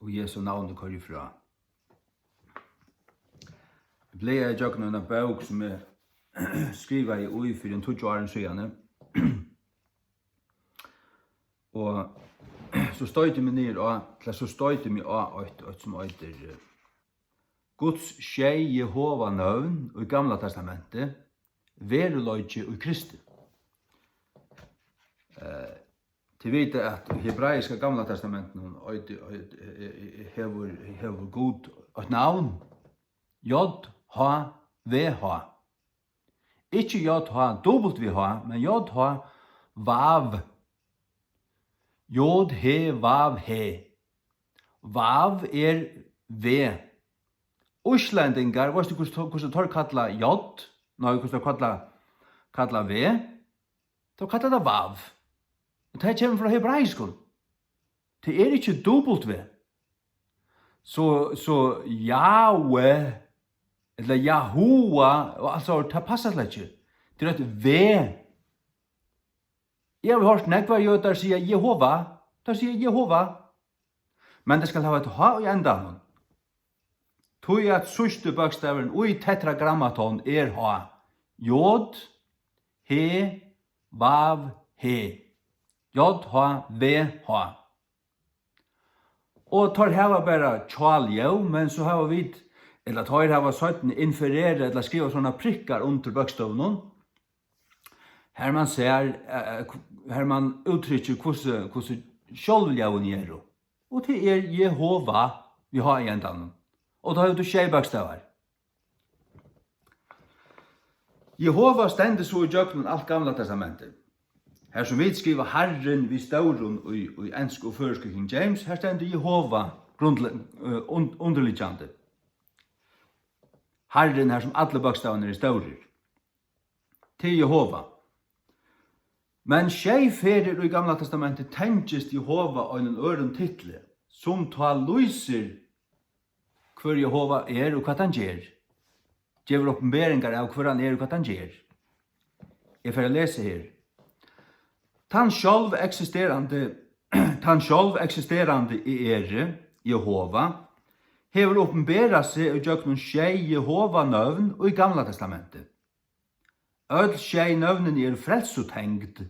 og Jesu navn kører ifra. Jeg ble jeg i en bok som jeg skriver i ui for en 20 år siden. Og så støyte meg ned et som heter Guds skjei Jehova navn i Gamla testamentet, veruløyke og Kristi. Til vite at hebraiska Gamla testamentet hever god et navn, J-H-V-H. Ikke J-H-W-H, men J-H-Vav. Jod-he-vav-he. Vav V. Íslendingar, vet du hvordan tar kalla J? Nei, hvordan tar kalla V? Da kallar det Vav. Og det kommer fra hebraiskon. Det ikke W. Så Yahweh, eller Yahuwah, altså, det passer slett ikke. Det et V. Jeg har hørt nekvar jøder sier Jehova, der sier Jehova. Men det skal ha et H i endan. Tog at sørste bøkstaveren i tetragrammaton H. Jod, he, vav, he. Jod, ha, v, ha. Og tar hava bare tjaljev, men så hava vi, eller tar hava søtten inferere, eller skriva sånne prikkar under bøkstavene. Her man ser, her man uttrykker hvordan sjølvljaven gjør. Og det Jehova vi har i endan. Og da har du tjei bøkstavar. Jehova stender så i djøkken alt Gamla testamentet. Her som vi skriver Herren vi stauren i ensk og førske King James, her stender Jehova underliggjande. Herren her som alle bøkstavene staurer. Til Jehova. Men ferier i Gamla testamentet tenkjes Jehova og en øren title, som tar lyser hver Jehova og hva han gjør. Gjever oppenberingar av hver han og hva han gjør. Jeg får lese her. Tan sjálv eksisterande i Jehova, hever oppenbera seg og gjøknum Jehova nøvn og i Gamla testamentet. Öll nøvnen frelsutengt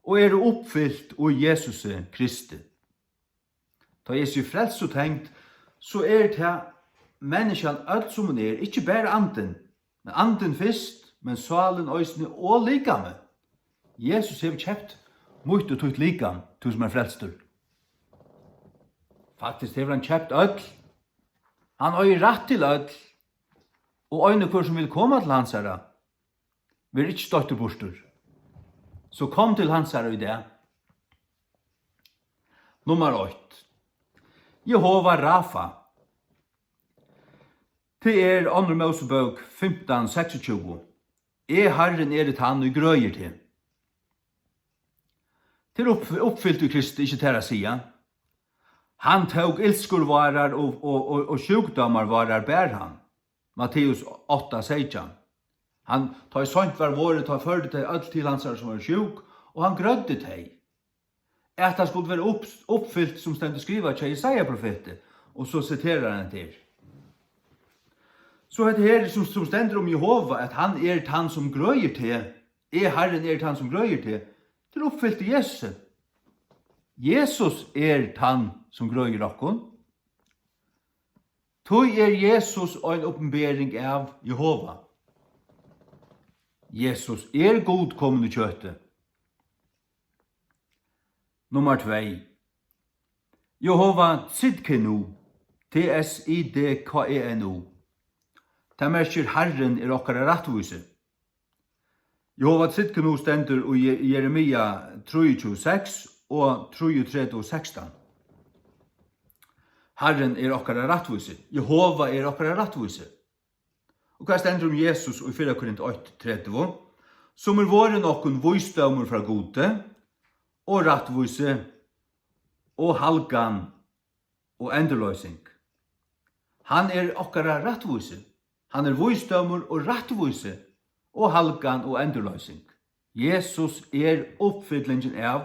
og oppfylt og Jesus Kristi. Da Jesus frelsutengt, så det menneskene öll som hun ikke bare anden, men anden først, men salen, øysene og likame. Jesus har kjøpt mot og tøyt likam, du som frelstur. Faktisk har han kjøpt öll. Han har rett til öll, og øyne hvor som vil komme til hans herre, vi ikke støtte bostur. Så kom til hans herre i det. Nummer 8. Jehova Rafa. Det 2. Mosebok 15:26. Herren det han og grøyer til. Til oppfyllt i Kristi, ikke til å si. Han tog ilskurvarer og sjukdomar varer bær han. Matteus 8:16. Han tar i sånt var våret, tar førde til alt til hans som var sjuk, og han grødde til. At han skulle være oppfyllt som stendt skrivet til Jesaja-profetet, og så siterer han til. Så det her som stender om Jehova, at han han som grøyer til, Herren han som grøyer til oppfyllt i Jesus. Jesus han som grøyer okkon. Tog Jesus en oppenbering av Jehova. Jesus god kommende kjøttet. Nummer 2. Jehova Tzidkenu. T-S-I-D-K-E-N-U. Det merker Herren okkara rattvise. Jehova Tzidkenu stender i Jeremia 3:26 og 3:16. Herren okkara rattvise. Jehova okkara rattvise. Og hva stender om Jesus i 4 Korint 8:30? Som våre nokken vøysdømmer fra gode, og rattvise, og halgan, og enderløsing. Han okkara rattvise. Han vøysdømmer og rattvise, og halgan og endurløsing. Jesus oppfyllingen av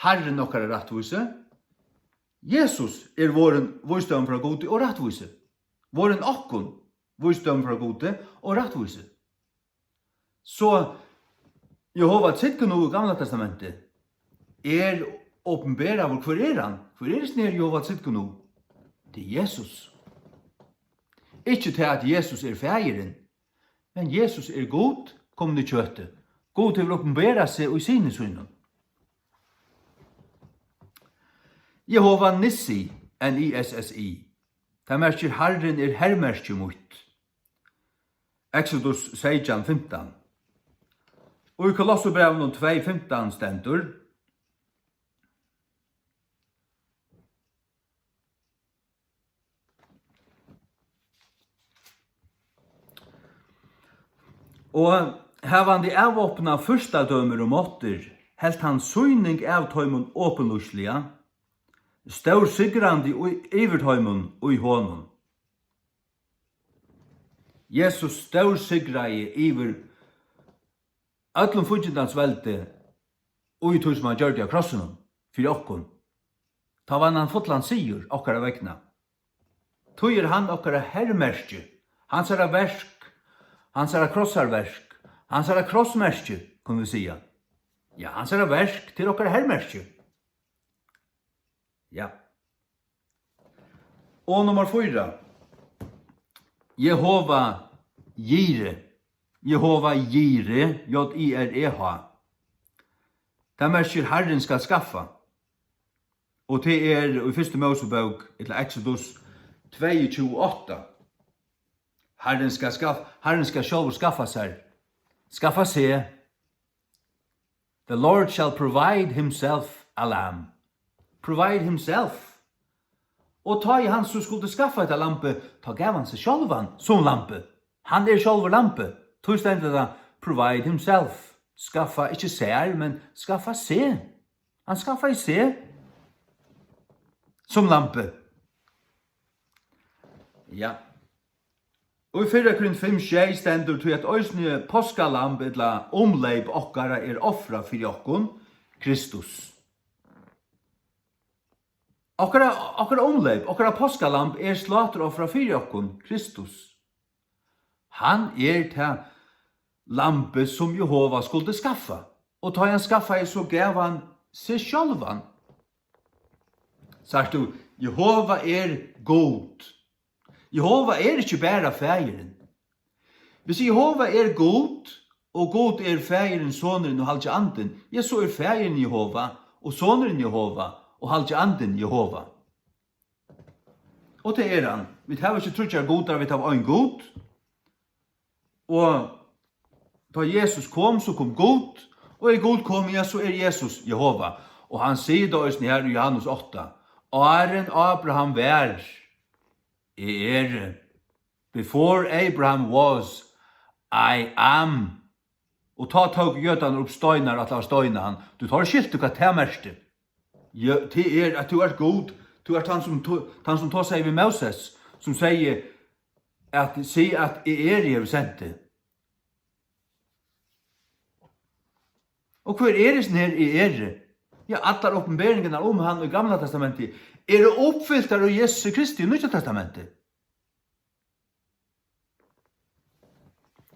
Herren okkara rattvise, Jesus våren visdom fra Gode og rettvise. Våren okkon visdom fra Gode og rettvise. Så Jehova tidken i Gamla testamentet åpenbæra av hver han? Hver snær Jehova tidken nu? Det Jesus. Ikke til at Jesus fægeren, men Jesus god, kommende kjøttet. God til å åpenbæra seg i sine synen. Jehova Nissi, N-I-S-S-I. Det merker Herren hermerke mot. Exodus 16:15. Og i Kolossebrevene 2:15 stendur: Og hevandi avåpna fyrsta dømer og måtter, helt han syning av tøymon åpenlusliga, stor sigrandi iver tøymon og i hånden. Jesus stor sigrai iver öllum fudgjendans velte og i tog som han gjør det av krossen for okkon. Ta vann han fotland sigur okkara vegna. Tog han okkara hermerke, hans versk, hans krossarverk, hans krossmerke, kunne vi säga. Ja, hans verk til okkara hermerke. Ja. Og nummer 4. Jehova Jire. Jehova Jire, J-I-R-E-H. Det merker Herren skal skaffa. Og det i 1. Mosebok, eller Exodus 2:28. Herren skal selv skaffa seg. The Lord shall provide himself a lamb. Provide himself. Og ta i han som skulle skaffa et lampe, ta gav han seg sjálvan som lampe. Han sjálfur lampe. Tog stendet da, provide himself. Skaffa, ikke seg, men skaffa seg. Han skaffa i seg som lampe. Ja. Og i 4 Korint 5:6 stendur til at òsne påskalamp eller omleip okkara offra fyrir okkon, Kristus. Okkara omleip, okkara påskalamp slater offra fyrir okkon, Kristus. Han ta lampe som Jehova skulle skaffa. Og ta han skaffa så gav han seg sjálvan. Sagt du, Jehova god. Jehova ikke bare fægeren. Hvis Jehova god, og god fægeren, soneren og halvtje anden, ja, så fægeren Jehova, og soneren Jehova, og halvtje anden Jehova. Og det han. Vi tar ikke trutjar godar, vi tar en god. Og da Jesus kom, så kom god, og god kom, ja, så Jesus Jehova. Og han sier da her i Johannes 8, Aren Abraham vær, before Abraham was, I am. Og ta tog jødan opp støynar, at la støyna han. Du tar skilt du hva det merste. Det at du god, du han som tar seg ved Moses, som sier at jeg har sendt det. Og hver det sånn her Ja, alle åpenberingene om han i Gamla testamentet det oppfylt av Jesus Kristi i Nya testamentet.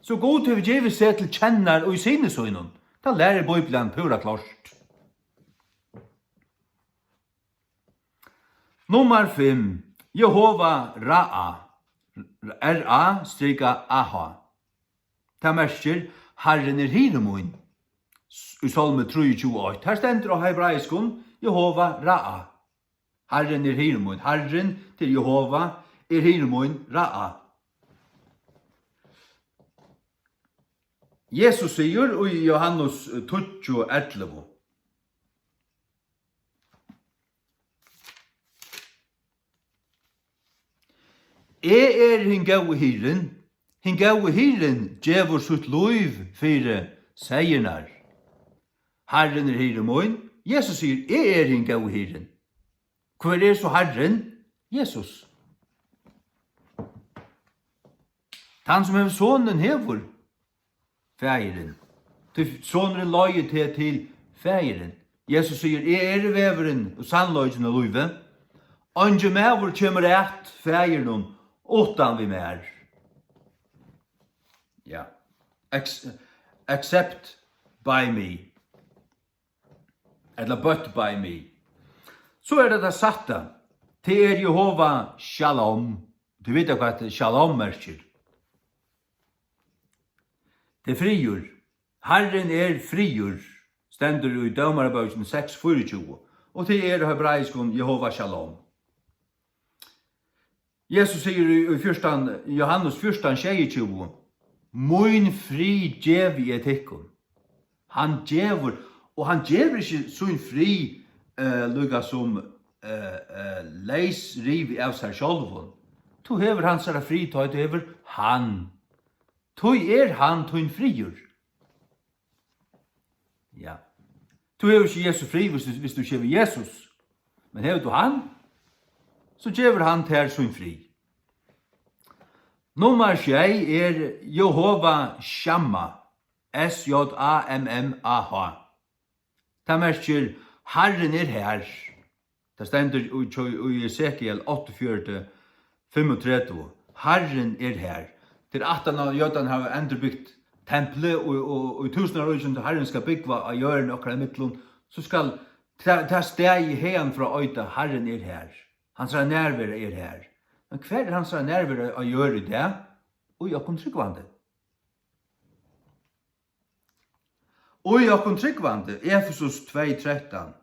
Så god til vi gjør seg til kjenner og i sine søgnen. Da lærer Bibelen pura klart. Nummer 5. Jehova Ra'a. R-A-A-H. Det merker Herren hiremoen. I Salme 3:28. Her stender av hebraiskon Jehova Ra'a. Herren hiremoen. Herren til Jehova hiremoen Ra'a. Jesus sier i Johannes 12:11. Hin gau hiren djevur sutt loiv fyrir seiernar. Herren hiremoen. Jesus sier, hin gau hiren. Hver så Herren? Jesus. Han som hever sonen hever fægeren. Sonen løyet til fægeren. Jesus sier, veveren og sannløyden av loive. Ange mævur kjemur eit fægirnum utan vi mer. Ja. Except by me. Eller but by me. Så det satta. Til Jehova Shalom. Du vet hva Shalom merker. Det frigjør. Herren frigjør. Stendur i Dømarabøkene 6:24. Og til hebraiskon Jehova Shalom. Jesus sier i Johannes 14:22. Mun fri djevi etikkun. Han djevur, og han djevur ikke sin fri lukka som leis riv av seg sjálvun. Tu hever hans fri, tu hever han. Tu han, tu frigjur. Ja. Tu hever ikke Jesus fri hvis du kjever Jesus. Men hever du han, så kjever han til sin fri. Nummer 6 Jehova Shamma. S-J-A-M-M-A-H. Det merker Herren her. Det stender i Ezekiel 48:35. Herren her. Til 18 av jødene har endrebygd tempelet, og i 1000 år som Herren skal bygge av hjørnet og midtelen, så skal ta steg i heien fra øyta, Herren her. Hans nærvære her. Men hver hans nærvære å gjøre det, og i okken tryggvande. Og i okken tryggvande, Efesus 2:13.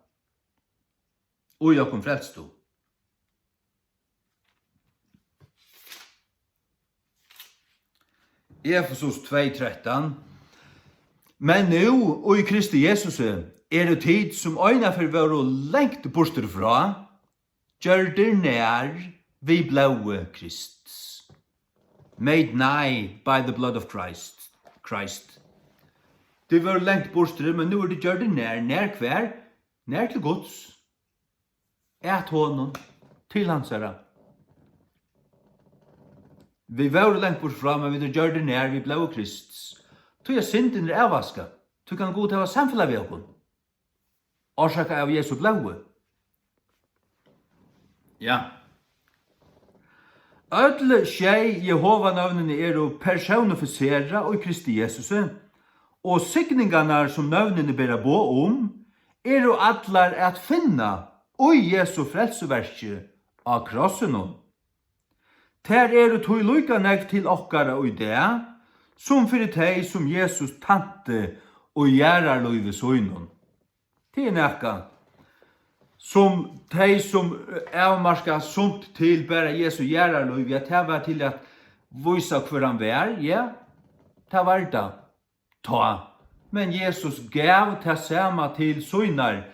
Og i okken frelstu. Efesus 2:13. Men nu, og i Kristi Jesus, det tid som øyne for å lengt borster fra, gjør det nær vi blaue Kristus. Made nigh by the blood of Christ. Det var lengt borster, men nu det gjør det nær hver, nær til Guds. Honom til hans herre. Vi var lengt bort fra, men vi gjør det nær vi blaue Kristus. Tu synden avvaska. Tu kan gå til å samfella vi okkur. Orsaka av Jesu blaue. Ja. Ödle tjei Jehova-navnene personifisera og i Kristi Jesus, og signingarna som navnene bera bo allar at finna og Jesu frelseverkje av krossenon. Ter tog lukka nekt til okkara og det, som fyrir teg som Jesus tante og gjerar loive søgnon. Det nekka som teg som avmarska sunt til bare Jesu gjerar loive, at det var til at visa hver han var, ja, det var det. Ta. Men Jesus gav det samme til søgnar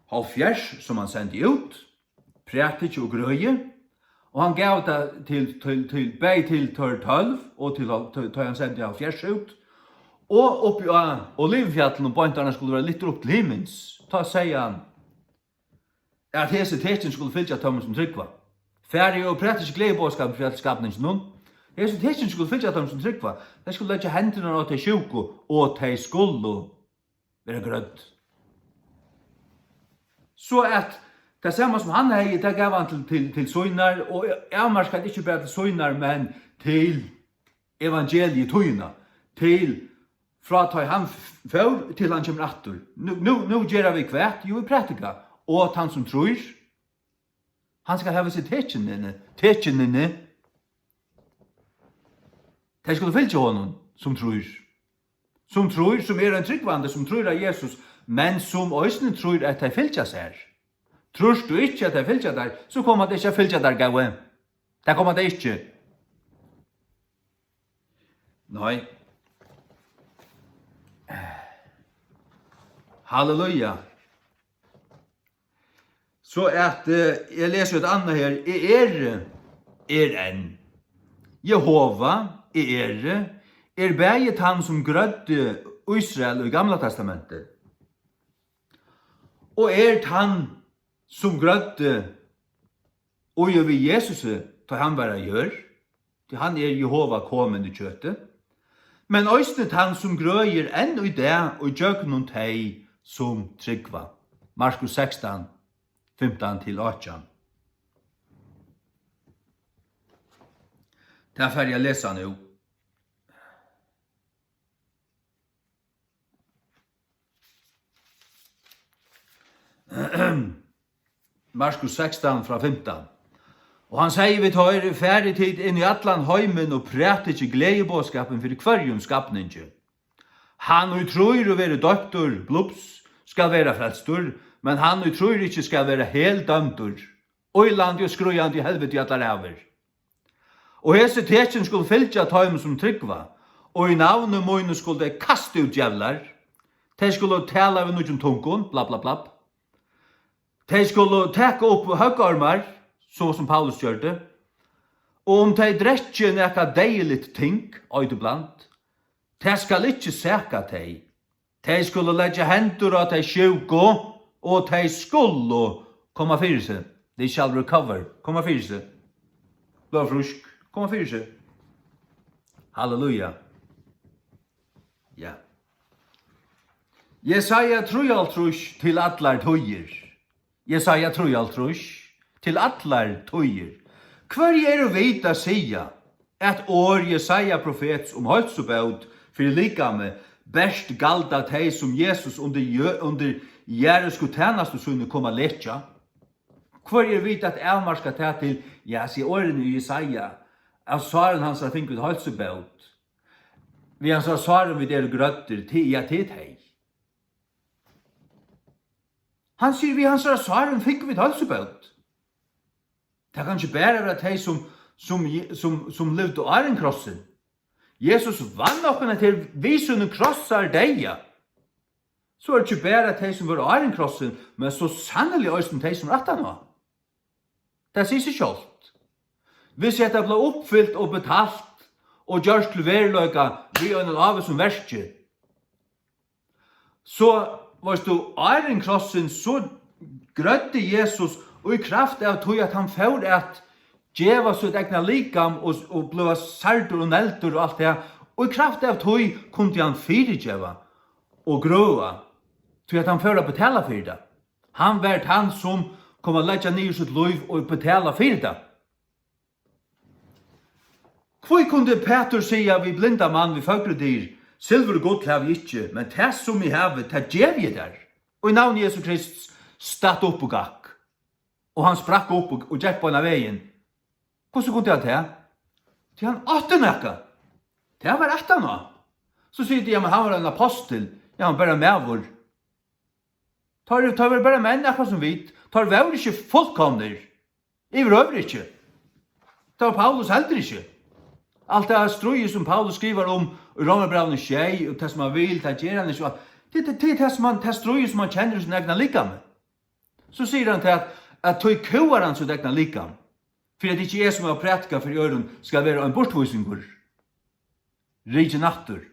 halvfjers som han sendte ut, prætik og grøye, og han gav det til beg til 12 og til han sendte halvfjers ut, og oppi av Olivfjallen og pointarna skulle være litt opp til himmels. Ta sier han at hese teksten skulle fylja Thomas som tryggva. Færdig og prætisk gledebåskap for skapningen nun. Hese teksten skulle fylja Thomas som tryggva. De skulle lage hendene av til sjuko, og de skulle være grødd. Så at det samme som han hei, det gav han til søgnar, og avmarskat ikke bare til søgnar, men til evangeliet tøyna, til fra ta han før til han kommer atter. Nu gjør vi kvært, jo vi prætika, og at han som tror, han skal hava sitt tekjenene. De skulle fylke honom som tror. Som tror, som en tryggvande, som tror av Jesus, men som også tror at de fylke seg. Tror du ikke at de fylke der, så kommer det ikke fylke der, gaue. Det kommer det ikke. Nei. Halleluja. Så at jeg leser et annet her. En. Jehova beget han som grødde Israel i Gamla testamentet. Og han som grødde og gjør vi Jesus til han bare gjør. Til han Jehova kommet i kjøttet. Men òsnet han som grøyer enn i det og gjør noen teg som tryggva. Markus 16, 15-18. Det får jag läsa nu. Markus 16 fra 15. Og han sier vi tar ferdig tid inn i atlan heimen og præter ikke gledebåskapen for kvarjum skapninge. Han og tror å være døptur, blups, skal være frelstur, men han og tror ikke skal være helt dømtur. Øyland og skrujand i helvete i atlar aver. Og hese tekjen skulle fylgja tøym som tryggva, og i navnet møyne skulle de kaste ut djevlar. De skulle tala ved noen tungon, bla bla bla. De skulle teka opp høggarmar, så som Paulus gjør det. Og om de drekje nekka deiligt ting, øydeblant, de skal ikke seka de. De skulle legge hendur av de sjuko, og de skulle komme fyrir seg. They shall recover. Komma fyrir seg. Blå frusk. Komma fyrir seg. Halleluja. Ja. Jesaja 3:3 til allar tøyer. Jesaja 3:3 til allar tøyer. Hver vit a sia at år Jesaja profets halsubåt fyrir likame best galda tei som Jesus under Jerusko tænastu sunne koma letja. Hver vit at avmarska tæ til sier årene i Jesaja av svaren hans har finket halsubåt. Vi han sa svaren vid grøtter til hei. Han sier vi hans svaren finket vid halsubåt. Det kan ikke bare være de som levde av en krossen. Jesus vann noen til visende krossar deia. Så det ikke bare de som var av en krossen, men så sannelig også de som rett nå. Det sier seg selv. Hvis dette ble oppfyllt og betalt, og gjørs til verløyga vi en av som verste, så var du av en krossen, så grødde Jesus og i kraft av tog at han får at djeva sitt egna likam og ble sardur og neldur og alt det. Og i kraft av tog kunne han fyrdjeva og grøa tog at han får å betala for det. Han var han som kom å legge ned sitt liv og betala for det. Hvor kunne Peter sige vi blinda mann vi fagredyr silver og godt har vi ikke, men det som vi har, det gjev jeg der. Og i navn Jesus Kristus statt opp og gakk. Og han sprakk opp og gikk på en av veien. Hvordan kunne jeg det? Til han åtte nekka. Det var etter nå. Så sier de, men han var en apostel. Ja, han bare med vår. Tar vi bare med nekka som vit. Tar vi ikke fullkomner. I røver ikke. Tar Paulus heller ikke. Alt det strøye som Paulus skriver om Romerbrevene tjej og det som han vil, det gjør han ikke. Det er det strøye som han kjenner sin egna likam. Så sier han til at tog kuar han sin egna likam. For at ikke jeg som har prætka for øren skal være en bortvisingur. Rige natter.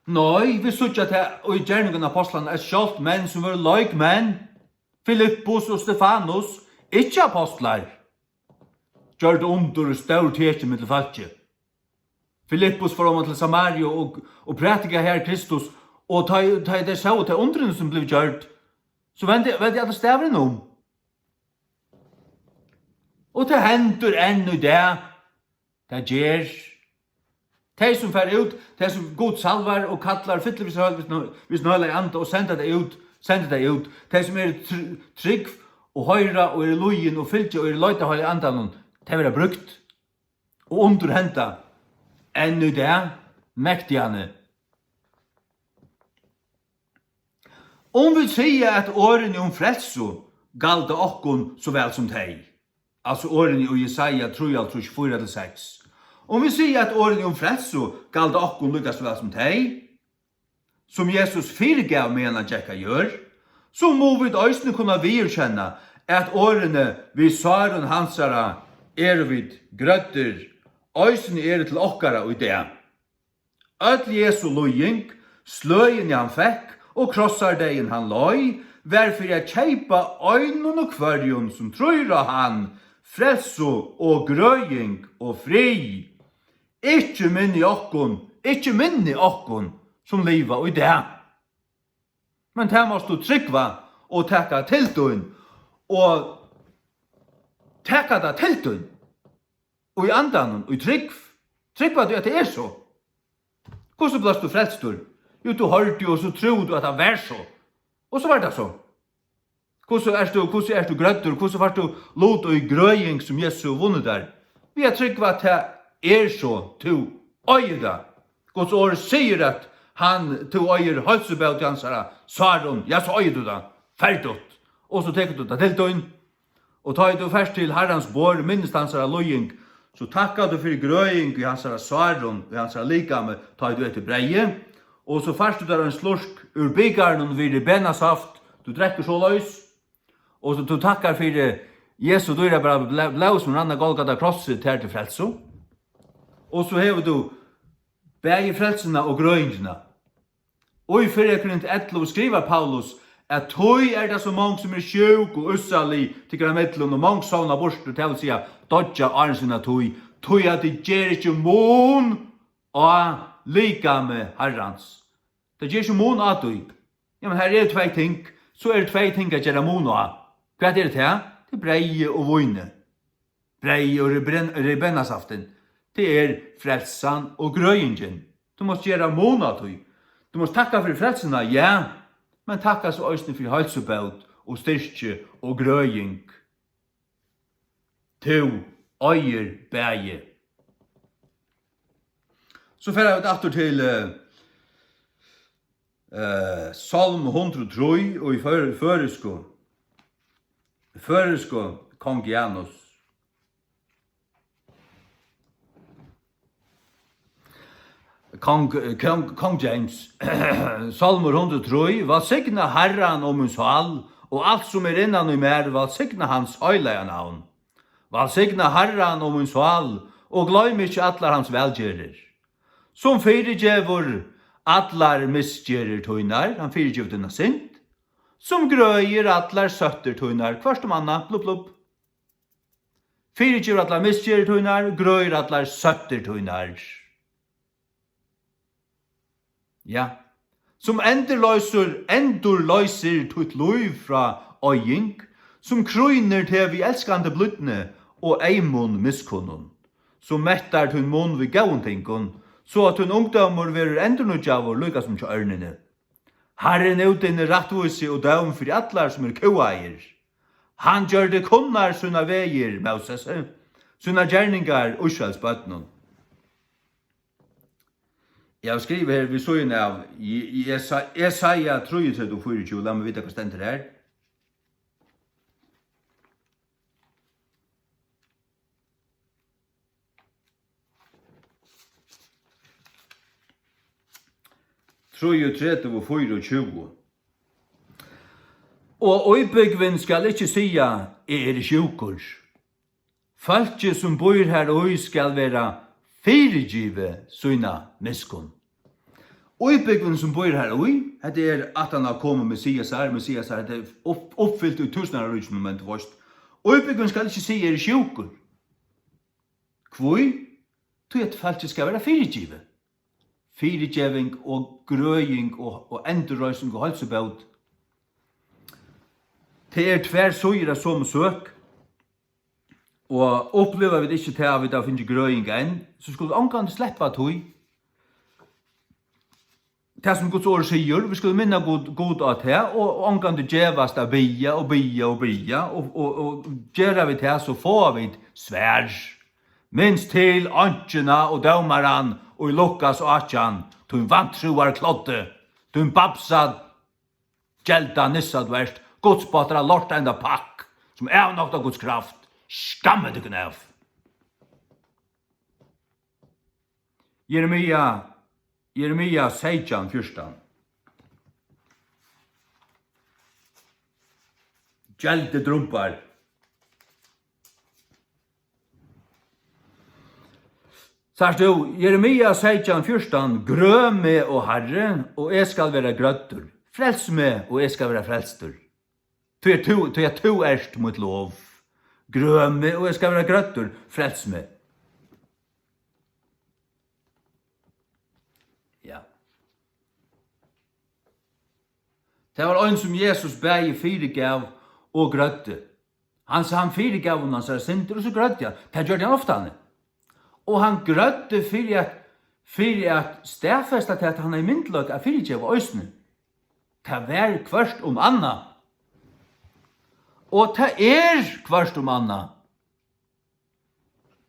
Nei, vi sutja til og i gjerningen av apostlene er sjalt menn som var like menn. Filippus og Stefanus, ikke apostlar. Gjør det under og stør tekje med til falskje. Filippus får om til Samaria og prætika her Kristus, og ta det så til undrene som blev gjørt, så vent jeg at det stavren om. Og det hender ennå det gjør. De som fer ut, de som god salvar og kallar fyller hvis nøyla i andre og sender det ut. De som trygg og høyra og lojen og fylgje og løyta høyla i andan, de vil ha brukt. Og under henta ennå mektigane. Om vi sier at årene om frelso galde okkon så vel som teg. Altså årene i Jesaja 3:4-6. Om vi sier at årene om frelso galde okkon lukka så vel som teg, som Jesus fyrirgav mena Jekka gjør, så må vi òsne kunna virkjenne at årene vi svaren hansara vid grøtter, òsne til okkara og det. Öll Jesu lojing, sløyen han fekk, og krossar degen han loj, varför jeg kjeipa øynun og kvarjon som tror han, frelso og grøying og fri. Ikke minni okkon som liva og det. Men det måste du tryggva og tekka til døgn, og tekka det til døgn. og i andan, og i trygg var du at det er så. Hvordan ble du frelstur? Jo, du hørte og så trodde du at det var så. Og så var det så. Hvordan er du grøttur? Hvordan var du lot og i grøying som Jesu vunnet der? Vi har trygg at det er så, du øyer det. Guds ord sier at han to øyer halsebøt i hans herre, svaron, ja, så øyer du det, ferdigt. Og så teker du det til døgn, og tar du først til herrens bor, minst hans herre løying, så takkar du for grøying i hans herre svaron, i hans herre likame, tar du etter breie, og så først du der en slursk ur bygaren og vir benasaft, du drekker så løys, og så du takkar for Jesu dyra bara blau som ranna Golgata krosset til frelso, og så hever du bægi frelsina og grøyingina. Og i 4 Korint 11 skriver Paulus at tøy er det så mange som er sjuk og ussali til grammetlen og mange sovna bort til å si dodja arnsina tøy at det gjør ikke mån og lika med herrans. Det gjør ikke mån av tøy. Ja, men her er det 2 ting, så er det 2 ting at gjør mån av. Hva er det til? Det er breie og vojne. Breie og rebenasaften. Det er frelsan og grøyingen. Du måste gjøre mån av tøy. Du måste takka for frelsena, ja, men takka så òsne for halsebøt og styrke og grøying. To øyer bæge. Så fer vi atter til Salm 103 og i føresko kong Janus. Kong James, Salmer 103, valsigna Herran om min sal, og alt som er innan i mer, valsigna hans høylega navn. Valsigna Herran om min sal, og gløym ikkje atlar hans velgjerer. Som fyrirgjevor atlar misgjerer tøynar, han fyrirgjev dina sint. Som grøyer atlar søtter tøynar, kvart anna, blubb blubb. Fyrirgjever atlar misgjerer tøynar, grøyer atlar søtter tøynar. Ja, som endurløyser tutt løy fra øying, som krøyner til vi elskande blutne og eimun miskunnun, som mettar tunn mun vi gauntingen, så at tunn ungdomur verur endurnudjavur lukka som til ørnene. Herren utinne rattvise og døm for atlar som er kaueier. Han gjør det kunnar sunna veier, Moses, sunna gjerningar uskjallsbøtnun. Jeg skriver her, vi så inn av Jesaja 33:24, la meg vite hva stender her. Og øybyggvin skal ikke sia, er sjukur. Falki som bor her og skal være fyrirgive sina miskun. Øybyggvin som bor her og det er at han har kommet Messias her, det er oppfyllt i tusenarrujsen, men det først. Øybyggvin skal ikke si er sjukur. Kvoi? Tog at falki skal være fyrirgive. Fyrirgeving og grøying og endurrøysing og halsebøt. Det er tver søyre som søk. Og opplever vi ikke til at vi da finner grøying enn, så skulle vi omgang slippe tog. Det som Guds ord sier, vi skulle minne god av det, og omgang det djevast av bia, og gjør vi det, så får vi svær. Minst til antjena og dømaran, og i Lukas og Atjan, tun vantruar klodde, tun babsad, gjelda nissad verst, godsbatra lorta enda pakk, som er nok av Guds kraft, skamme du kun av. Jeremia 16:14. Gjelde drumpar. Sars du, Jeremia 16:14, grø meg og Herre, og jeg skal være grøttur. Frels meg, og jeg skal være frelstur. Tu er to erst mot lov. Grø meg, og jeg skal være grøttur. Frels meg. Ja. Det var en som Jesus bæg fyrirgav og grøtte. Han sa han fyrirgav og han sa sinter, og så grøtte han. Det gjør han ofte han. Og han grødde for at stedfeste til at han er myndløk av fyrirgjev og øysene. Det var kvørst anna. Og det kvørst anna.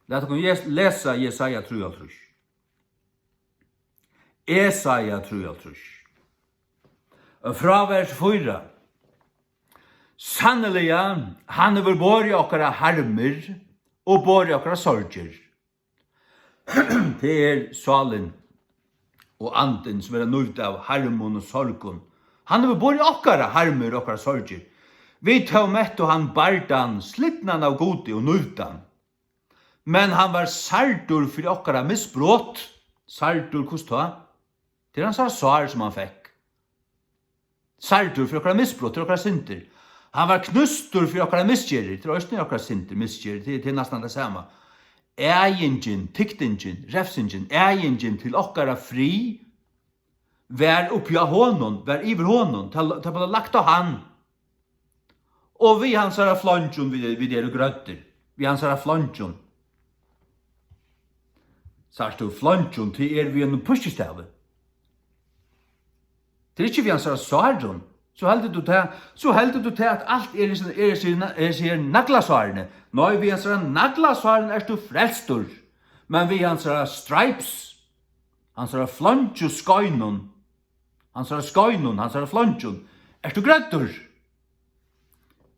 Lat oss lesa Jesaja 3. Jesaja 3. Fra vers 4. Sannelig, han vil båre okkara harmer og båre okkara sorger. Det salen og anden som er nøyd av harmon og sorgon. Han vil båre okkara harmer og okkara sorger. Vi tog mett og han bardan, slittnan av gode og nøydan. Men han var sardur for okkara misbrott. Sardur, hvordan ta? Det er hans svar som han fikk. Sardur for okkara misbrott, til okkara synder. Han var knustur for okkara misgjerir, til òsne okkara synder, misgjerir, det er nesten det samme. Egingen, tiktingen, refsingen, egingen til okkara fri, vær oppi av honom, vær iver honom, ta på det lagt av han. Og vi hans er flantjon, vi der grøtter. Vi hans er flantjon. Sars du flantjon til vi en pushestave. Det er ikke vi hans er svarjon. Så heldig du til at alt er naglasvarene. Nei, vi hans er naglasvarene er du frelstor. Men vi hans er stripes. Hans er flantjo skøynon. Hans er skøynon, hans er flantjon. Er du grøtter?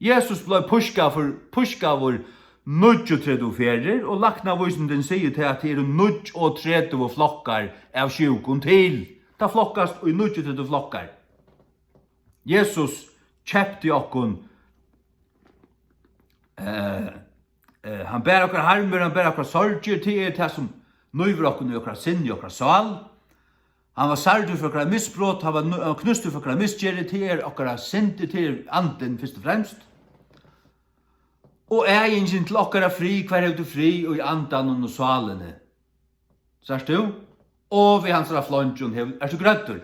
Jesus ble pushkavur 39 ferir, og laknavusen sier til at det er 39 flokkar av sjukon til. Det flokkast i 39 flokkar. Jesus kjepti okkon, han ber okkar harmer, han ber okkar sorger, til det som nøyver okkon i okkar sinn, i okkar sal. Han var sardur for okkar misbrott, han var knustur for okkar misgjerri, til okkar synder, til anden fyrst og fremst. Og egingen til okkara fri, hver er du fri, og i andan og salene. Sørst du? Og vi hans flantjon, er du grøttur?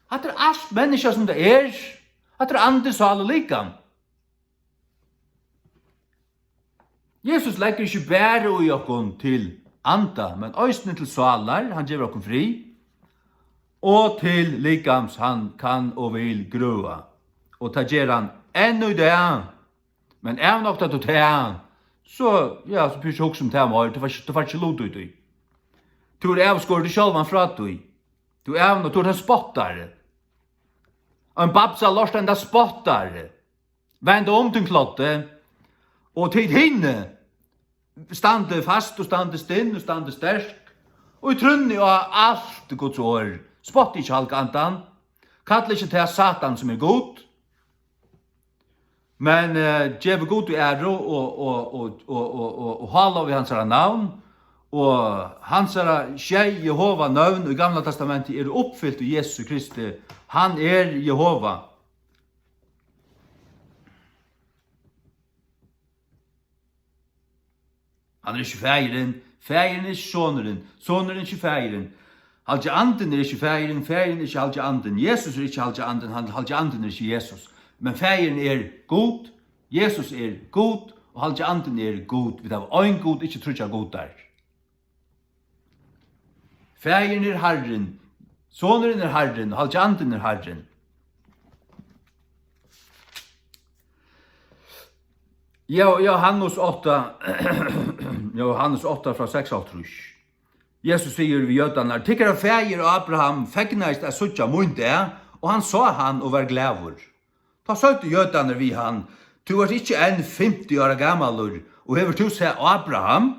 At det er alt mennesker som det er. At det er andre sal og likam. Jesus legger ikke bare i okkon til anda, men øysene til salar, han gjør okkon fri. Og til likams han kan og vil grua. Og ta gjer han ennå i det. Men er nok at du tar, så blir det også om det her, det var ikke lov til. Du er avskåret du selv fra du. Du er nok, du er en spottare. En babsa lorst enda spottare. Vende om til klotte, og til hinne, stande fast og stande stinn og stande sterk, og i trunni og alt Guds år. Spott ikke halkantan, kall ikke til Satan som er god, men djeve god i æro og hala vi hans navn, og hans tjej Jehova navn i Gamla testamentet er oppfyllt i Jesu Kristi. Han er Jehova. Han er ikke feiren er ikke soneren er ikke feiren. Halje anden er ikke feiren er ikke halje anden. Jesus er ikke halje anden, halje anden er ikke Jesus. Men feiren er god, Jesus er god, og halje anden er god. Vi tar ein god, ikke trutja god der. Feiren er Herren, soneren er Herren, halje anden er Herren. Johannes 8, Johannes 8 fra 6,5. Jesus sier vi jødene, tykker av feir og Abraham fegnaist av suttja munde, og han sa han og var glævur. Ta søtte jødene vi han, du er ikke enn 50 år gammalur, og hever du seg Abraham?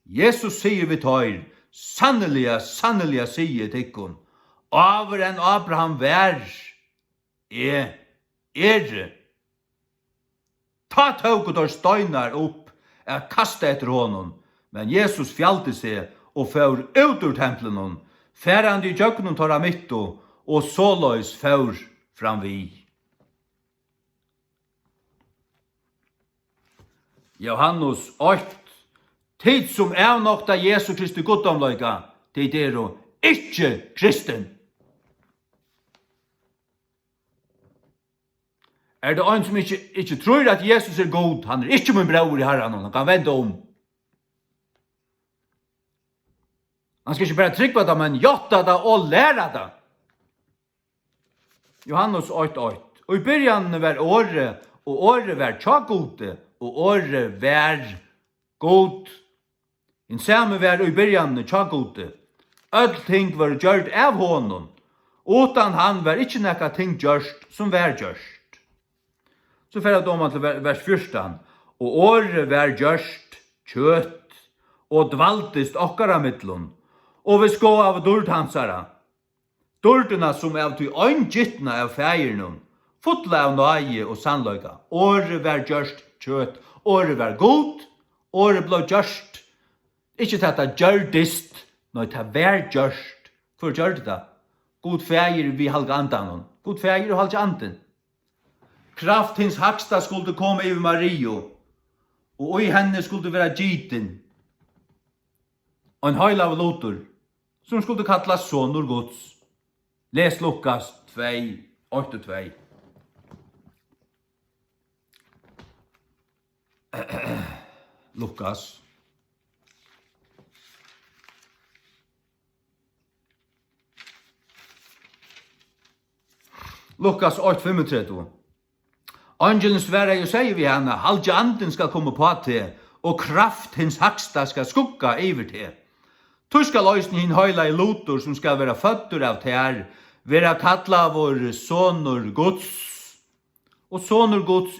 Jesus sier vi tøyr, sannelig sier tikkun, over enn Abraham vær, Ta tåg og støynar opp, kasta etter honom, men Jesus fjallte seg og får ut ur templen, færande i djøkken tar mitto, og såløys får fram vi. Johannes 8, tid som er nokta Jesu Kristi goddomløyga, tid er jo ikke kristen. Er det en som ikke tror at Jesus er god, han er ikke min bror i Herren, han kan vende om. Han skal ikke bare trykke det, men gjøre det og lære det. Johannes 8:8. Og i byrjan var året, og året var tjagode, og året var god. En samme var i byrjan tjagode. Ting var gjort av honom. Utan han var ikke nekka ting gjørst som var gjørst. Så fer jeg om til vers 14. Og året var gjørst kjøtt, og dvaltist okkara mittlun, og vi skå av dordhansara. Dordena som av til øyngittna av feiren, fotla av nøye og sannløyga. Året var gjørst kjøtt, året var god, året blå gjørst. Ikke til at det gjørdist, når det var gjørst. Hvor gjør det? God feir vi halga andan. God feir og halga anden. Kraft hins haksta skulle komme over Mario, og i henne skulle være gyten. Og en høyla av lotur, som skulle kallas sonur Guds. Les Lukas 2:8-2. Lukas. Lukas 8:35. Angelen sverre og sier vi henne, halge anden skal komme på til, og kraft hins haksta skal skugga over til. Tu skal løsne hin høyla i lotur som skal være føtter av ter, være kalla vår sonur Guds. Og sonur Guds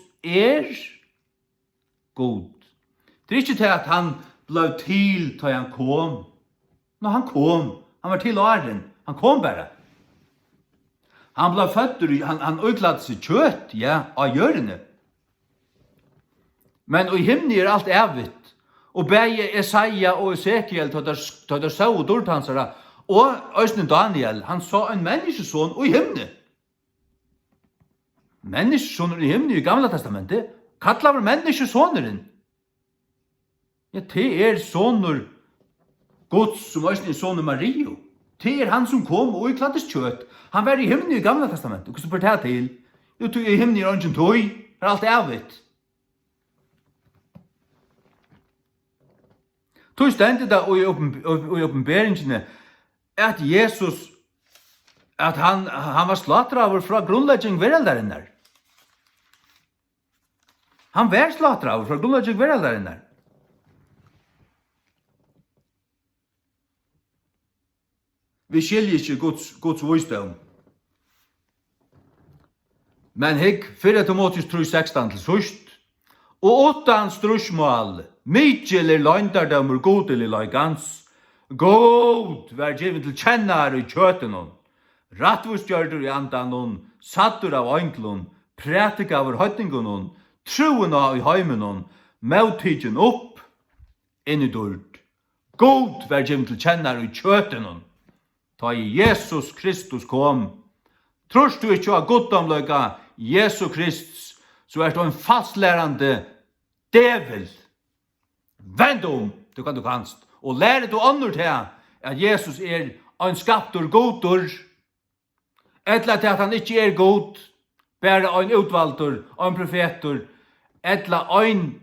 god. Det ikke til at han ble til da han kom. Når han kom, han var til åren, han kom bare. Han ble føtter, han utlatt seg kjøtt, ja, av hjørne. Men i himmelen alt evigt. Og begge Esaia og Ezekiel tar der så og dordhansere, og Øystein Daniel, han så en menneskeson i himmelen. Menneskesonen i himmelen i Gamla testamentet, kallar var menneskesoneren. Ja, det soner Guds som Øystein soner Mario. Det han som kom og utlattes kjøtt. Han var i himmelen i Gamla testamentet. Hvordan spør det til? Jo, i himmelen i ønsken tog, er alt evigt. Tog stendet da i oppenberingene at Jesus, at han var slatraver fra grunnlegging vereldarinnar. Han var slatraver fra grunnlegging vereldarinnar. Vi skiljer ikke Guds visdom. Men hikk 4 Timotheus 3:16 til sust. Og utan strusmål, Mikkel løgndardømmer god eller løygans. God vær givet til kjennar i kjøtenen. Rattvustgjørdur i andanen, sattur av øynklun, prætik av høytingunen, troen av i heimenon, møttidgen opp, inn i dord. God vær givet til kjennar i kjøtenen. Ta i Jesus Kristus kom. Trorst du ikke av goddomløyga Jesus Kristus, så er du en fastlærende djevel. Vend du kan du kanst, og lære du andre til at Jesus en skaptur godur, etla til at han ikke god, bare en utvaldur, en profetur, etla en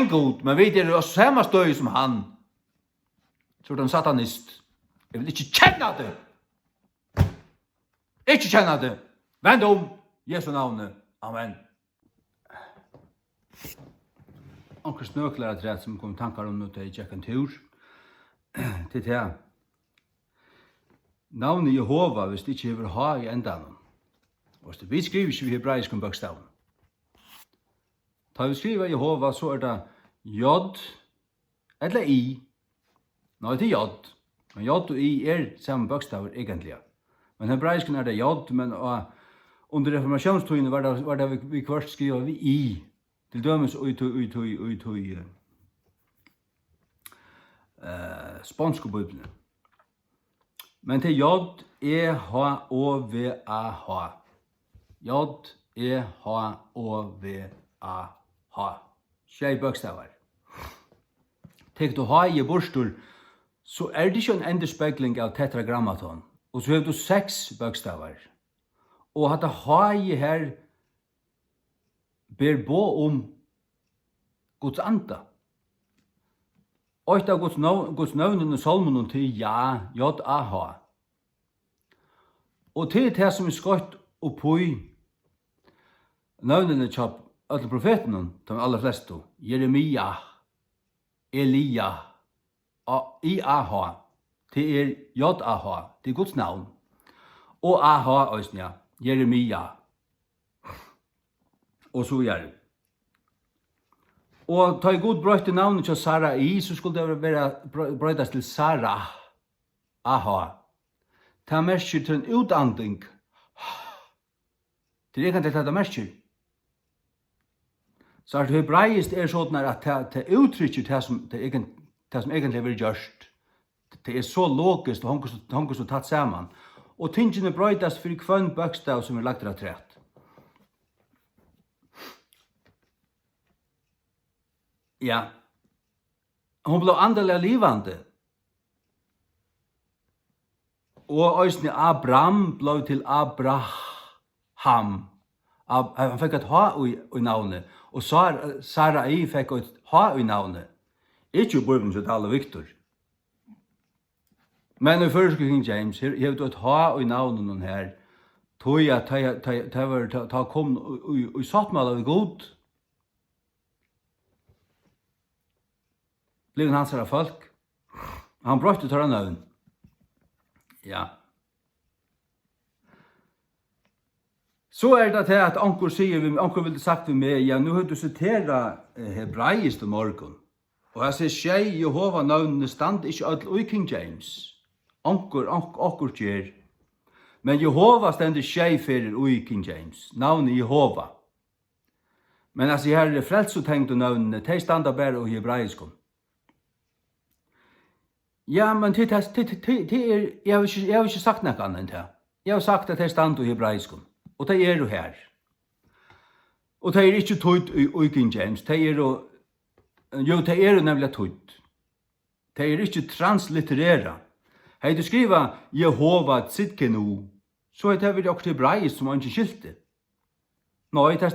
god, men vi er samme støy som han, så er en satanist. Jeg vil ikke kjenne det. Ikke kjenne det. Vend Jesu navnet. Amen. Onkel snøklærer til som kom tankar om noe til Jack en tur. Til det. Navnet Jehova, hvis det ikke vil ha i endan. Vi skriver ikke i hebraisk om bokstaven. Da vi skriver Jehova, så er det J, eller I. Nei, det er J. Men J og I samme bokstaver egentlig. Men hebraisken det J, men under reformasjonstøyene var det vi kvart skriva vi I. Til dømes ui spanske bibelen. Men til J-E-H-O-V-A-H. J-E-H-O-V-A-H. Skjei bokstaver. Tenk du ha i borstor, så det ikke en endespegling av tetragrammaton. Og så har du 6 bokstaver. Og at det ha i her ber bo om Guds anda. Oit av Guds navnen i salmen til ja, J-A-H. Og til det som skott oppoi navnene til alle profetene, de aller fleste, Jeremia, Elia, I-A-H, til J-A-H, til Guds navn. Og A-H, ja, Jeremia. Og så gjør det. Og ta i god brøyte navnet til Sarai, så skulle det være brøytes til Sarah. Aha. Ta merker til en utandring. Det er ikke det merker. Så at hebraisk sånn at det uttrykker det som egentlig vil gjørst. Det er så logisk og honker så tatt sammen. Og tingene brøytes for hver bøkstav som er lagt av træt. Ja, hun ble andelig livande. Og øysene Abraham ble til Abraham. Han fikk et ha i navnet. Og Sarai fikk et ha i navnet. Ikke i Bibelen så taler Victor. Men i første King James, her har du et ha i navnet noen her. Tog at ta kom i sattmål av god. Bliven hans av folk. Han brøtte til han navn. Ja. Så det til at anker ville sagt til meg, ja, nu har du siteret hebraisk om morgen. Og jeg sier, skjei Jehova navnene stand ikke alle i King James. Anker gjør. Men Jehova stender skjei fyrir i King James. Navnet Jehova. Men altså, her er frelsotengt og navnene, de standa bare i hebraisk. Ja, men jeg har ikke sagt noe annet enn det. Jeg har sagt at det stand i hebraisk. Og det er jo her. Og det er ikke tøyt i King James. Det er jo nemlig tøyt. Det er ikke translitterære. Hei du skriva Jehova Tzidkenu, så er det vel også hebraisk som han ikke skilte. Nei, det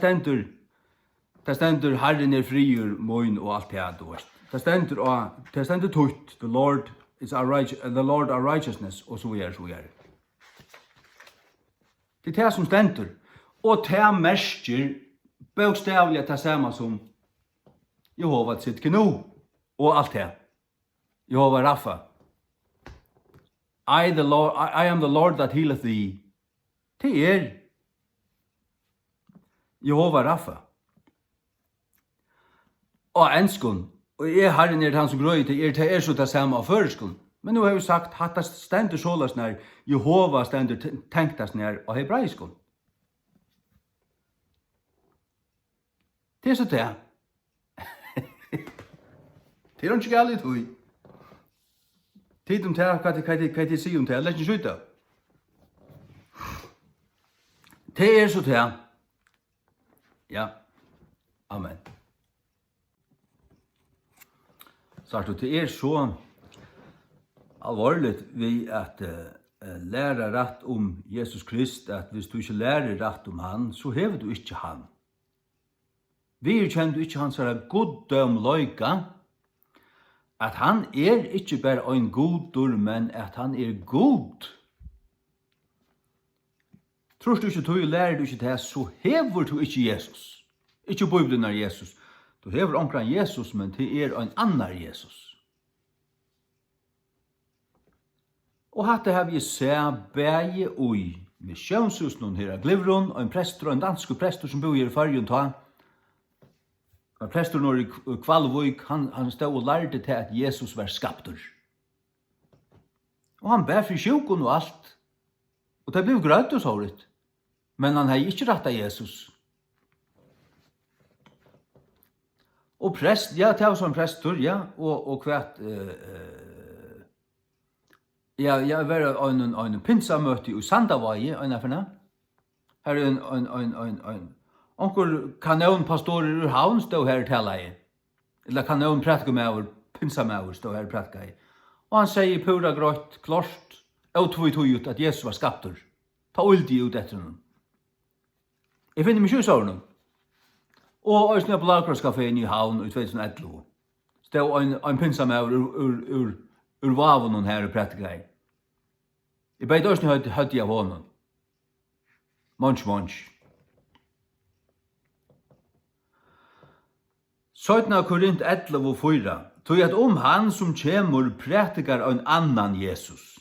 stender Herren er frier, moin og alt det du vet. Det stender tøyt. The Lord our righteousness, og så er det. Det er det som stender. Og det merker bokstavlig det samme som Jehova Tzidkenu og alt det. Jehova Rapha. I am the Lord that healeth thee. Det er Jehova Rapha. Og enskund, og Herren er han som grøy til det så det samme av føreskund. Men nu har vi sagt at det stender såles når Jehova stender tenktes når av hebraiskund. Det er så det. Det er ikke galt høy. Tid om det, hva de sier om det, lett ikke skjøyta. Det er så det. Ja. Amen. Sagt du, det er så alvorlig vi at lære rett om Jesus Krist, at hvis du ikke lærer rett om han, så hever du ikke han. Vi kjenner du ikke hans god døm løyga, at han er ikke bare en godur, men at han er god. Tror du ikke du lærer du ikke det, så hever du ikke Jesus. Ikke Bibelen er Jesus. Du hever omkring Jesus, men det er en annan Jesus. Og hatt det har vi sett bæge ui misjonshusen her av Glivron, og en prestor, en dansk prestor som bor her i Färjön ta. Og prestor når i Kvalvøyk, han stod og lærte til at Jesus var skaptur. Og han bær for sjukon og alt. Og det ble grønt og såret. Men han har ikke rett av Jesus. Og prest, ja, det var som prestor, ja, og kvært, jeg var en pinsamøte i Sandavai, en av henne. Her er en onkel kanonpastorer ur havn stod her til deg. Eller kanonpratkomæver, pinsamæver stod her og pratka i. Og han sier pura grått, klart, og tog ut at Jesus var skaptur. Ta uldi ut etter noen. Jeg finner meg ikke i sånn. Og Øysene på Lagrådskaféen i havn i 2011. stod en pinsamær ur vavun her og prætikaði. Jeg beit også høtti av honom. Munch. 17 Korint 11 og 4. Tog at han som kjemur prætikar en annan Jesus.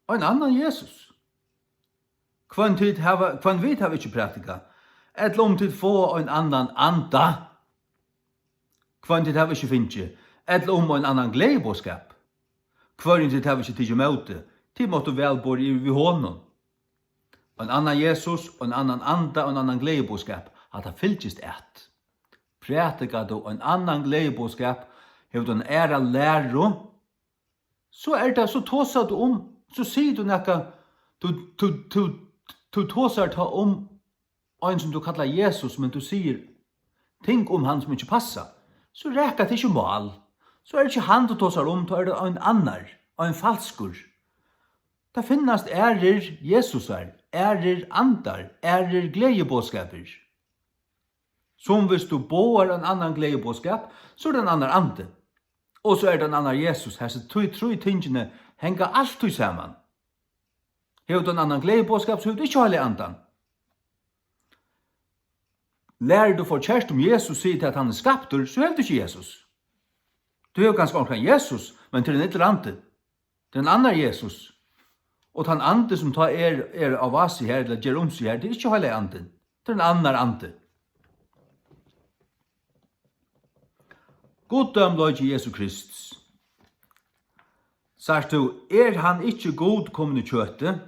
En annan Jesus. Kvann vit har vi ikke prætika. Eller tid få en annan anda. Kvann tid har vi ikke finnje. Eller en annan gledeboskap. Kvann tid har vi ikke tidje møte. Tid måtte vel bor i vi honom. En annan Jesus, en annan anda og en annan gledeboskap. At det fylltjist ett. Prætika du en annan gledeboskap. Hevur du en æra læro. Så det, så tåsar du så sier du nekka, du tåsar ta en som du kallar Jesus, men du sier ting han som ikke passar. Så räcker det ikke mål. Så det ikke han du tåsar så det en annar, en falskur. Det finnast ærer Jesusar, ærer andar, ærer gledebåskaper. Som hvis du bor en annan gledebåskap, så det en annan ande. Og så det en annan Jesus her, så tror tingene henger alt saman. Hevur du en annan gledebåskap, så hevur du ikke alle andan. Lærer du for kjærst Jesus sier til at han skaptur, så hevur du ikke Jesus. Du hevur ganske omkring Jesus, men til en yttre ande. Det en annan Jesus. Og den ande som tar av vasi her, eller gjør seg her, det ikke alle anden. Det en annan ande. God dømløg Jesu Kristus. Sagt du, han ikke god kommen i kjøttet,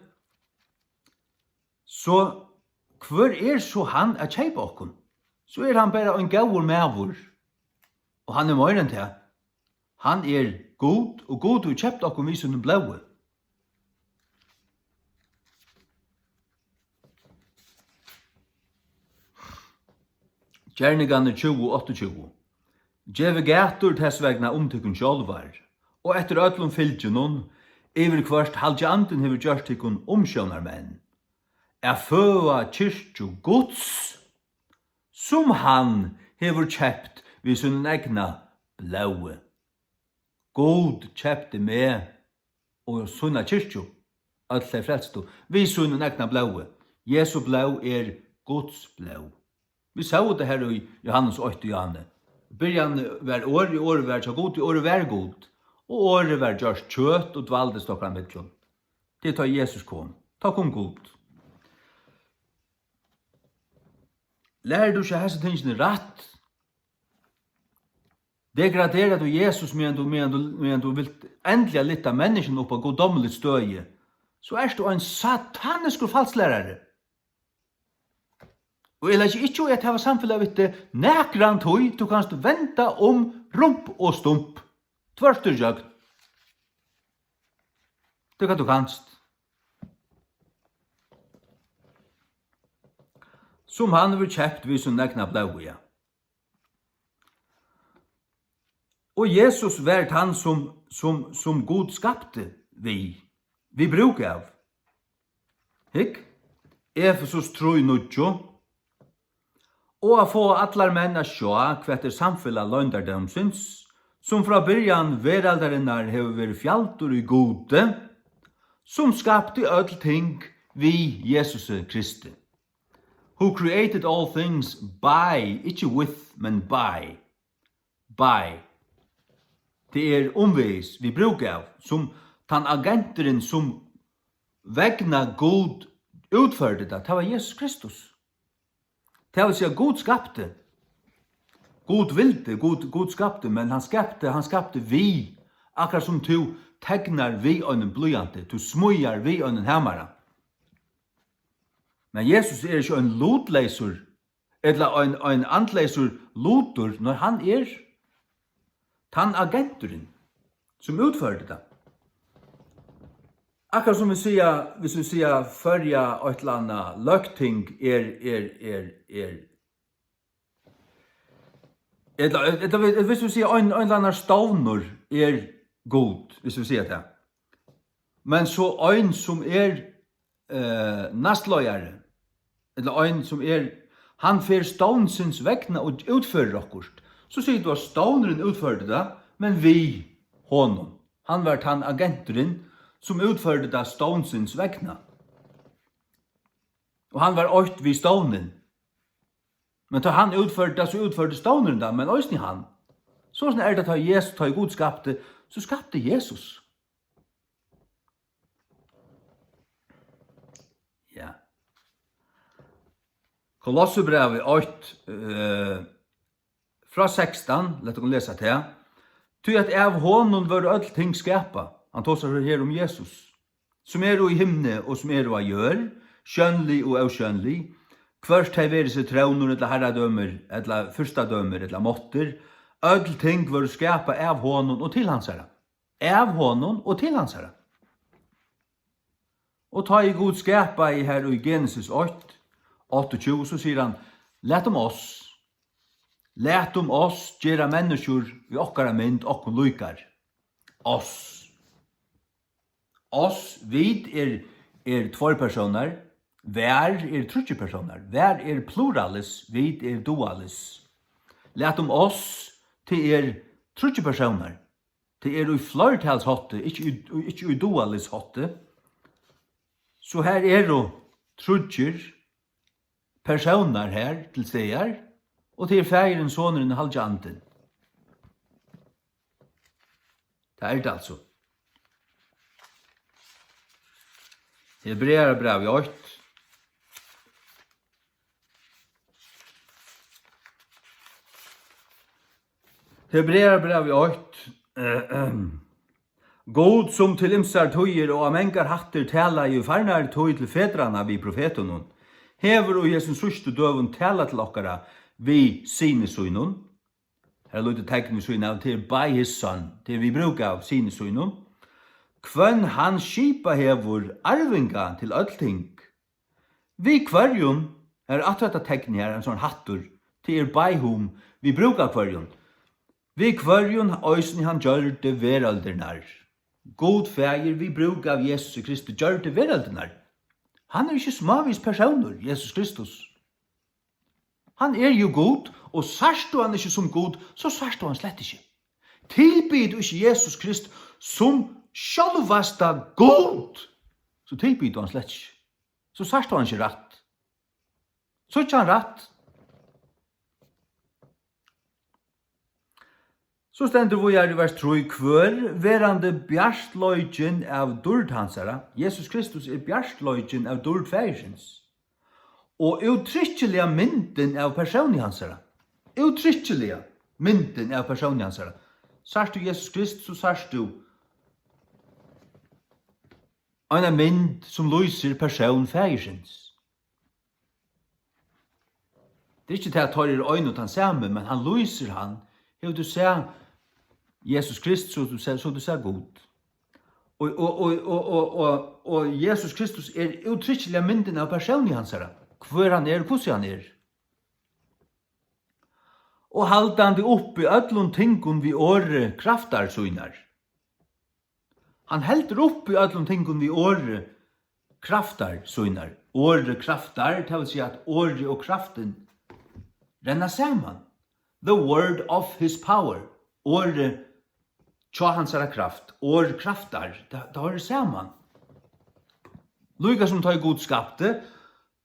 så hver så han a kjeipa okkun? Så han bare en gaur mevur. Og han mer enn det. Han god, og god og kjeipt okkun vi som blaue. Gjerningane 20-28. Gjeve gatur tess vegna omtykkun sjálvar, og etter öllum fylgjunon, yfir kvart haldi anden hefur gjørt tykkun omsjónarmenn. Føa kyrkju Guds, som han hefur kjøpt við sin egna blaue. God kjøpte med og sunna kyrkju, öll þeir frelstu, við sin egna blaue. Jesu blau Guds blau. Vi sa det her i Johannes 8 Johanne. Byrjan var året var så god, året var god. Og året var gjørst kjøtt og dvalde stokkran mittlun. Det tar Jesus kom. Ta kom god. Lærer du ikke hese tingene rett? Degraderer du Jesus medan du vil endelig litt av mennesken opp av goddommelig støye, så du en satanisk falslærere. Og jeg lærer ikke at jeg har samfunnet vidt det nekran tøy, du kanst venta rump og stump. Tvørster jøgn. Det kan du kanst. Som han vil kjøpt vi som nekna blauja. Og Jesus vært han som god skapte vi bruk av. Hikk? Efesus 3:9. Og a få allar menn a sjå kvetter samfella løyndardomsins, som fra byrjan veraldarinnar hefur vært fjaltur i gode, som skapte öll ting vi Jesus Kristi. Who created all things by, ikke with, men by. By. Det omvis vi bruk av, som tan agenteren som vegna god utførde det var Jesus Kristus. Det vil si at God skapte. God vilde, God skapte, men han skapte vi. Akkurat som du tegnar vi øynen blyante, du smujar vi øynen hammara. Men Jesus ikke en lotleisur, eller en antleisur lotur, når han tan agenturen, som utførte det. Akkurat som hvis vi sier førja et eller annet løgting hvis vi sier en eller annen stavnor god, hvis vi sier det. Men så en som nastløyere, eller en som han fer stavnsins vegna og utfører akkurat, Så sier du at stovneren utførte det, men vi honom. Han var han agenteren som utførte det stovnsins vegna. Og han var økt vid stovnen. Men da han utførte det, så utførte stovneren det, men også han. Sånn det da Jesus, da Gud skapte, så skapte Jesus. Ja. Kolossebrevet 8, fra 16, lett oss lese til. Ty at av honom var all ting skapa. Han tar seg her om Jesus. Som jo i himne og som jo av gjør, skjønnlig og avskjønnlig. Først har vært seg tråner, eller herredømmer, eller fyrstadømmer, eller måtter. All ting var skapa av honom og til hans herre. Av honom og til hans herre. Og ta i god skapa i her i Genesis 8, 28, så sier han, let om oss gjøre mennesker i okkara mynd okkon lykar. Oss. Oss, vid två personer, vær trutje personer, vær pluralis, vid dualis. Let om oss til trutje personer, til i flertalshotte, ikke i dualis hotte. Så her jo trutjer personer her til steder, og til feiren, soneren, halvjanten. Det det altså. Hebreerbrevet 8. Hebreerbrevet 8. God som til imsar tøyer og amengar hatter tala i farnar tøy til fedrana vi profetunum. Hever og Jesus sørste døven tala til okkara vi sine søgnun. Her lyder tegn vi søgn av til by his son, til vi bruk av sine søgnun. Kvønn han skipa hever arvinga til allting. Vi kvarjun atrata tegn her, en sånn hattur, til by whom vi bruk av kvarjun. Vi kvarjun òsni han gjør det veraldernar. God fægir vi bruk av Jesus Kristus gjør det veraldernar. Han ikke smavis personer, Jesus Kristus. Han jo god, og sørst du han ikke som god, så sørst du han slett ikke. Tilbyd du ikke Jesus Kristus som sjálvasta god, så tilbyd du han slett ikke. Så sørst du han ikke rett. Så ikke han rett. Så stender vi her i vers 3, kvør, verande bjarstløygen av dårdhansara. Jesus Kristus bjarstløygen av dårdfærsens. Og uttrykkeliga mynden av personlig hansara. Uttrykkeliga mynden av personlig hansara. Sørst du Jesus Kristus, så sørst du en mynd som lyser person færsens. Det ikke til at tar øynene han sammen, men han lyser han. Hva du ser Jesus Kristus, så du ser god. Og Jesus Kristus uttrykkelig mynden av personlig hansara. Hvor han hvordan han Og haltande oppi öllum tingun vi åre kraftar søgnar. Han heldur oppi öllum tingun vi åre kraftar søgnar. Åre kraftar, det vil si at åre og kraften renna saman. The word of his power. Åre tja hansara kraft. Åre kraftar, det har saman. Lukas som tar god skapte,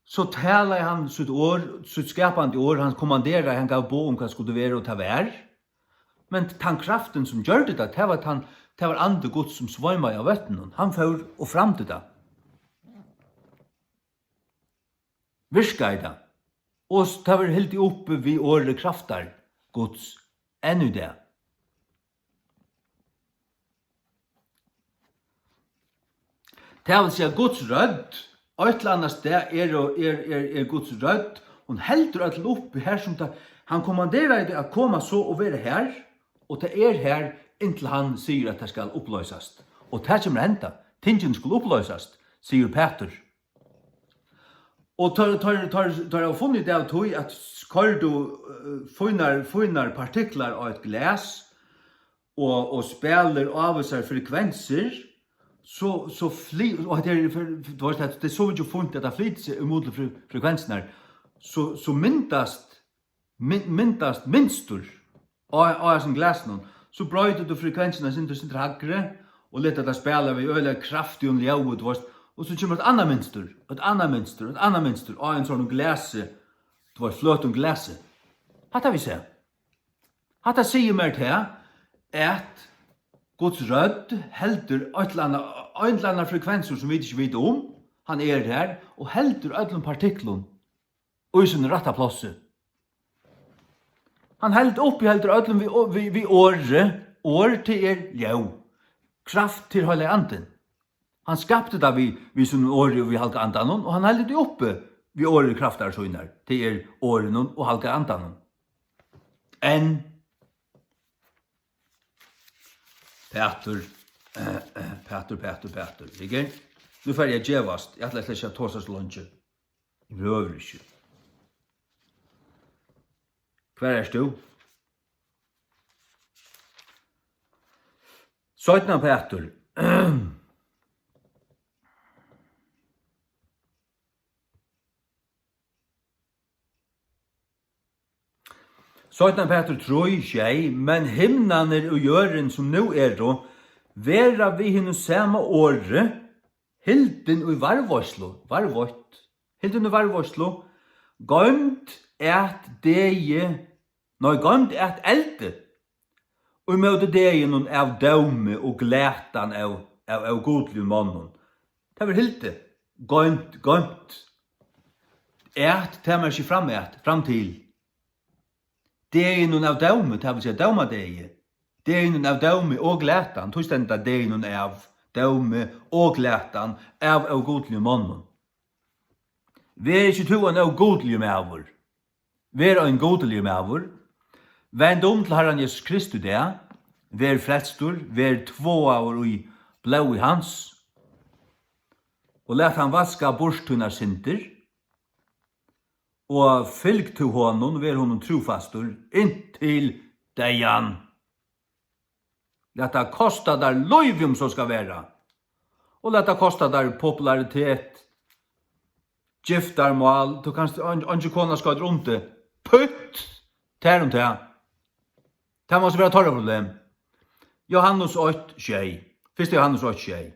så talar han sitt skapande år, han kommanderar, han gav bo om hva skulle være og ta vær. Men den kraften som gjør det, det var andre god som svømmer av vetten. Han får og fram til det. Virka i det. Og det var helt oppe vid åre kraftar gods ännu det. Det vil si at Guds rødd, og et eller annet sted Guds rødd, og heldur at oppe her som det, han kommanderar det at komme så og være her, og det her inntil han sier at det skal oppløsast. Og det kommer henta, tingen skal oppløsast, sier Peter. Og tar jeg funnet det av tog at skar du funnar partiklar av et glas og spelar av seg frekvenser, så flyr, og det så vi ikke funnet at det flyter seg imot frekvensene, så myndast minstur og som glasen, så brøyder du frekvensene sin hagre, og lette det spela ved øyla kraftig og ljøvet, og så kommer et annet mønster, og en sånn glase, fløt glase. Hatta vi ser. Hatta sier mer til at Guds rødd heldur øyndlanda frekvenser som vi ikke vet om, han der, og heldur ødlom partiklun, og i sin retta plåse. Han heldur ødlom vi år til ljøv, kraft til høyla anden. Han skapte det vi sin år og vi halka andan, og han heldur det oppe vi år kraftar søgnar, til åren og halka andan. Peter. Ikke? Nu får jeg djevast. Jeg ætla ikke å ta seg lunge. Jeg behøver ikke. Hver du? 17. Peter. 17. Peter 3, men himnaner og jøren som nu då, vera vi henne samme året, hilden og varvåslo, hilden og varvåslo, gømt et elde, og i møte degen av døme og glætan av godlig mannen. Det var hilde, gømt, det var ikke fram til. Degen av døme, det vil si døma degen. Degen av døme og glætan, tog stenda degen av døme og glætan av godlige mannen. Vi ikke troen av godlige mæver. Vi en godlige mæver. Vend til Herren Jesus Kristus det. Vi frelstor, vi 2 år i blå i hans. Og let han vaska bort tunna synder. Og fylg til honom, ver honom trofastor, inntil dejan. Leta kosta der løyvium som skal være. Og leta kosta der popularitet, giftarmål, du kan ikke kona skal rundt det. Putt! Tær om det. Det måste være torre problem. Johannes 8, 6. Først Johannes 8, 6.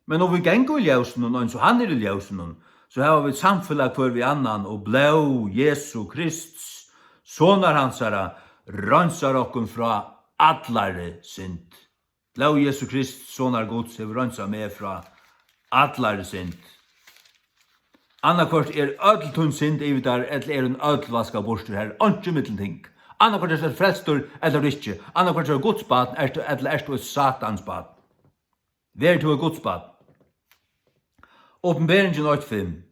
Men når vi ganger i ljøsen, og så han i ljøsen, så har vi et samfunn for vi annan, og blå Jesu Kristus, sånner hansara, rønnsar okken fra allare synd. Blå Jesu Kristus, sånner Guds, har rønnsar med fra allare synd. Annakvart ødeltun synd i vidar, eller en ødelvaska borster her, ikke mittelting. Annakvart frelstor, eller ikke. Annakvart Guds bad, eller du Satans bad. Vær du Guds bad. Åpenberingen 8:5.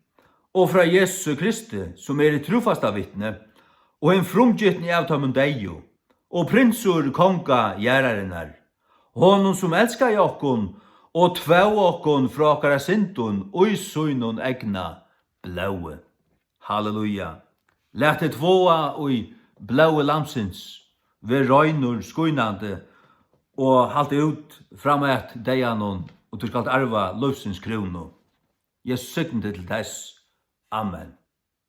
Og fra Jesus Kristi, som i trofasta vittne, og en frumgytten i avtammen deio, og prinsur konga gjerrarinnar, honom som elskar jokkon, og tvau okkon fra okkara syndun, og i søynun egna blaue. Halleluja. Lät det tvåa og i blaue lamsins, ved røynur skuinande, og halte ut fram et deianon, og du skal arva løvsins krono. Jesus sykne til tess. Amen.